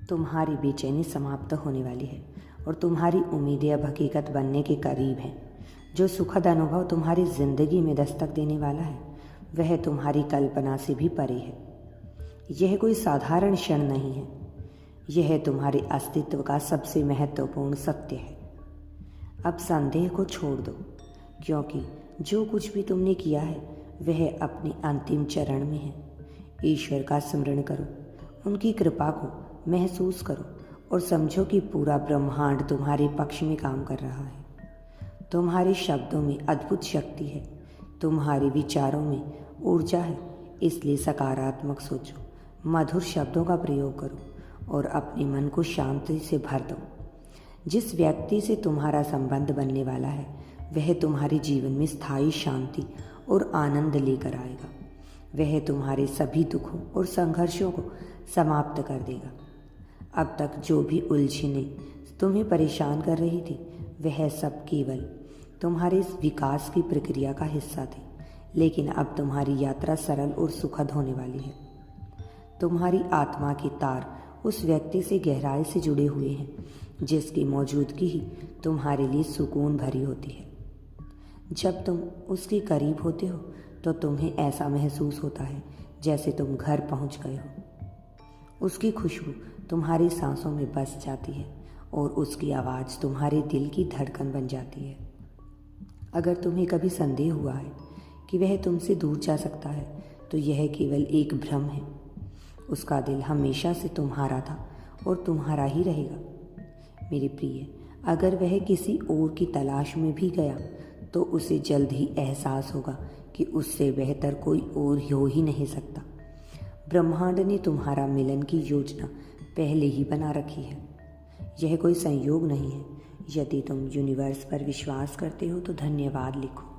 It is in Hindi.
तुम्हारी बेचैनी समाप्त होने वाली है और तुम्हारी उम्मीदें अब हकीकत बनने के करीब हैं। जो सुखद अनुभव तुम्हारी जिंदगी में दस्तक देने वाला है वह तुम्हारी कल्पना से भी परे है। यह कोई साधारण क्षण नहीं है, यह तुम्हारे अस्तित्व का सबसे महत्वपूर्ण सत्य है। अब संदेह को छोड़ दो, क्योंकि जो कुछ भी तुमने किया है वह अपने अंतिम चरण में है। ईश्वर का स्मरण करो, उनकी कृपा को महसूस करो और समझो कि पूरा ब्रह्मांड तुम्हारे पक्ष में काम कर रहा है। तुम्हारे शब्दों में अद्भुत शक्ति है, तुम्हारे विचारों में ऊर्जा है, इसलिए सकारात्मक सोचो, मधुर शब्दों का प्रयोग करो और अपने मन को शांति से भर दो। जिस व्यक्ति से तुम्हारा संबंध बनने वाला है वह तुम्हारे जीवन में स्थायी शांति और आनंद लेकर आएगा। वह तुम्हारे सभी दुखों और संघर्षों को समाप्त कर देगा। अब तक जो भी उलझनें तुम्हें परेशान कर रही थी वह सब केवल तुम्हारे इस विकास की प्रक्रिया का हिस्सा थी, लेकिन अब तुम्हारी यात्रा सरल और सुखद होने वाली है। तुम्हारी आत्मा के तार उस व्यक्ति से गहराई से जुड़े हुए हैं जिसकी मौजूदगी ही तुम्हारे लिए सुकून भरी होती है। जब तुम उसके करीब होते हो तो तुम्हें ऐसा महसूस होता है जैसे तुम घर पहुंच गए हो। उसकी खुशबू तुम्हारी सांसों में बस जाती है और उसकी आवाज़ तुम्हारे दिल की धड़कन बन जाती है। अगर तुम्हें कभी संदेह हुआ है कि वह तुमसे दूर जा सकता है तो यह केवल एक भ्रम है। उसका दिल हमेशा से तुम्हारा था और तुम्हारा ही रहेगा। मेरे प्रिय, अगर वह किसी और की तलाश में भी गया तो उसे जल्द ही एहसास होगा कि उससे बेहतर कोई और हो ही नहीं सकता। ब्रह्मांड ने तुम्हारा मिलन की योजना पहले ही बना रखी है। यह कोई संयोग नहीं है। यदि तुम यूनिवर्स पर विश्वास करते हो तो धन्यवाद लिखो।